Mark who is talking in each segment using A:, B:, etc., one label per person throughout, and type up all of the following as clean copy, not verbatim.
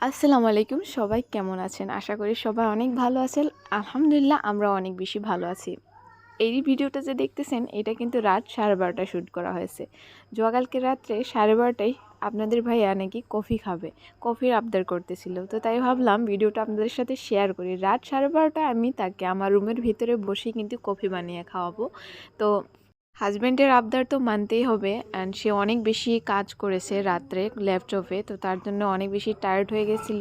A: আসসালামু আলাইকুম। সবাই কেমন আছেন? আশা করি সবাই অনেক ভালো আছেন। আলহামদুলিল্লাহ আমরা অনেক বেশি ভালো আছি। এই ভিডিওটা যে দেখতেছেন এটা কিন্তু রাত 12:30টায় শ্যুট করা হয়েছে। কালকে রাত্রে 12:30টায় আপনাদের ভাইয়া নাকি কফি খাবে। কফির আবদার করতেছিল। তো তাই ভাবলাম ভিডিওটা আপনাদের সাথে শেয়ার করি। রাত 12:30টায় আমি তাকে আমার রুমের ভিতরে বসে কিন্তু কফি বানিয়ে খাওয়াবো। তো হাজব্যান্ডের আবদার তো মানতেই হবে অ্যান্ড সে অনেক বেশি কাজ করেছে রাত্রে ল্যাপটপে, তো তার জন্য অনেক বেশি টায়ার্ড হয়ে গেছিল।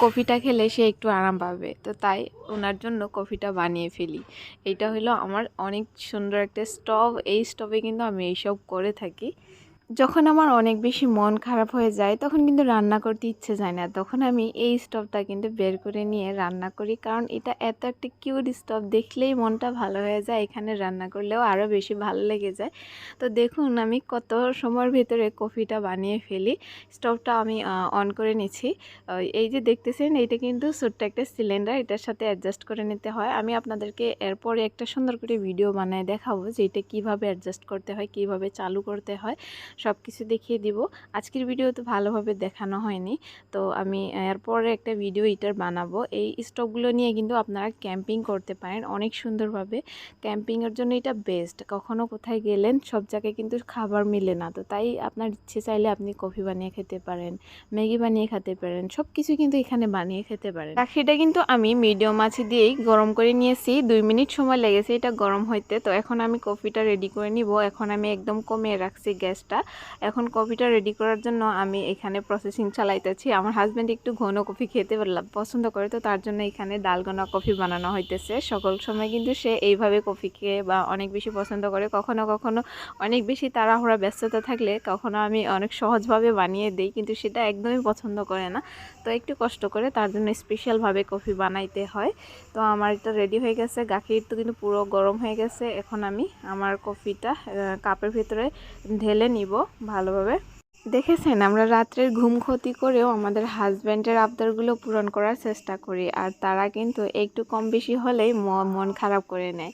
A: কফিটা খেলে সে একটু আরাম পাবে, তো তাই ওনার জন্য কফিটা বানিয়ে ফেলি। এইটা হলো আমার অনেক সুন্দর একটা স্টোভ। এই স্টোভে কিন্তু আমি এইসব করে থাকি। যখন আমার অনেক বেশি মন খারাপ হয়ে যায় তখন কিন্তু রান্না করতে ইচ্ছে যায় না, তখন আমি এই স্টোভটা কিন্তু বের করে নিয়ে রান্না করি, কারণ এটা এত একটা কিউট স্টোভ, দেখলেই মনটা ভালো হয়ে যায়। এখানে রান্না করলেও আরও বেশি ভালো লেগে যায়। তো দেখুন আমি কত সময়ের ভেতরে কফিটা বানিয়ে ফেলি। স্টোভটা আমি অন করে নিচ্ছি। এই যে দেখতেছেন এইটা কিন্তু ছোট্ট একটা সিলিন্ডার, এটার সাথে অ্যাডজাস্ট করে নিতে হয়। আমি আপনাদেরকে এরপরে একটা সুন্দর করে ভিডিও বানায় দেখাবো যে এটা কীভাবে অ্যাডজাস্ট করতে হয়, কীভাবে চালু করতে হয়, সব কিছু দেখিয়ে দিব। আজকের ভিডিও তো ভালোভাবে দেখানো হয়নি, তো আমি এরপরে একটা ভিডিও এটার বানাবো। এই স্টোভগুলো নিয়ে কিন্তু আপনারা ক্যাম্পিং করতে পারেন অনেক সুন্দরভাবে। ক্যাম্পিংয়ের জন্য এটা বেস্ট। কখনো কোথায় গেলেন, সব জায়গায় কিন্তু খাবার মিলে না, তো তাই আপনার ইচ্ছে চাইলে আপনি কফি বানিয়ে খেতে পারেন, ম্যাগি বানিয়ে খেতে পারেন, সব কিছু কিন্তু এখানে বানিয়ে খেতে পারেন। গাখিটা কিন্তু আমি মিডিয়াম আঁচে দিয়েই গরম করে নিয়েছি, 2 মিনিট সময় লেগেছে এটা গরম হইতে। তো এখন আমি কফিটা রেডি করে নিব। এখন আমি একদম কমিয়ে রাখছি গ্যাসটা। এখন কফিটা রেডি করার জন্য আমি এখানে প্রসেসিং চালাইতেছি। আমার হাজব্যান্ড একটু ঘন কফি খেতে পছন্দ করে, তো তার জন্য এখানে ডালগোনা কফি বানানো হইতেছে। সকল সময় কিন্তু সে এইভাবে কফি খেয়ে বা অনেক বেশি পছন্দ করে। কখনো কখনো অনেক বেশি তাড়াহুড়া ব্যস্ততা থাকলে কখনো আমি অনেক সহজভাবে বানিয়ে দিই, কিন্তু সেটা একদমই পছন্দ করে না। তো একটু কষ্ট করে তার জন্য স্পেশালভাবে কফি বানাইতে হয়। তো আমার এটা রেডি হয়ে গেছে, গাখির তো কিন্তু পুরো গরম হয়ে গেছে। এখন আমি আমার কফিটা কাপের ভিতরে ঢেলে নিব ভালোভাবে। দেখেছেন আমরা রাত্রের ঘুম ক্ষতি করেও আমাদের হাজব্যান্ডের আবদারগুলো পূরণ করার চেষ্টা করি, আর তারা কিন্তু একটু কম বেশি হলেই মন খারাপ করে নেয়।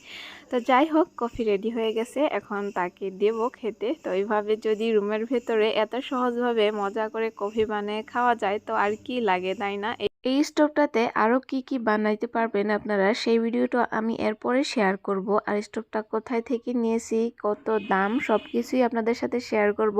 A: তো যাই হোক, কফি রেডি হয়ে গেছে, এখন তাকে দেব খেতে। তো এইভাবে যদি রুমের ভেতরে এত সহজভাবে মজা করে কফি বানিয়ে খাওয়া যায় তো আর কি লাগে, তাই না? এই স্টোভটাতে আরও কি বানাইতে পারবেন আপনারা, সেই ভিডিওটা আমি এরপরে শেয়ার করব। আর স্টোভটা কোথায় থেকে নিয়েছি, কত দাম, সব কিছুই আপনাদের সাথে শেয়ার করব।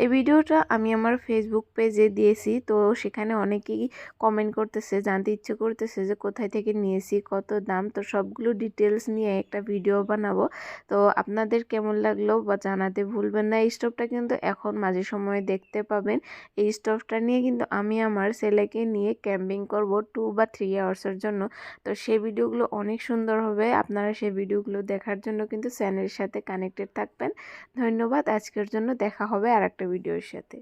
A: এই ভিডিওটা আমি আমার ফেসবুক পেজে দিয়েছি, তো সেখানে অনেকেই কমেন্ট করতেছে, জানতে ইচ্ছে করতেছে যে কোথায় থেকে নিয়েছি, কত দাম। তো সবগুলো ডিটেলস নিয়ে একটা ভিডিও বানাবো। তো আপনাদের কেমন লাগলো বা জানাতে ভুলবেন না। এই স্টোভটা কিন্তু এখন মাঝে সময়ে দেখতে পাবেন। এই স্টোভটা নিয়ে কিন্তু আমি আমার ছেলেকে নিয়ে ক্যাম্পিং করব 2 বা 3 আওয়ার্সের জন্য। তো সেই ভিডিওগুলো অনেক সুন্দর হবে। আপনারা সেই ভিডিওগুলো দেখার জন্য কিন্তু চ্যানেলের সাথে কানেক্টেড থাকবেন। ধন্যবাদ। আজকের জন্য দেখা হবে আরেকটা ভিডিওর সাথে।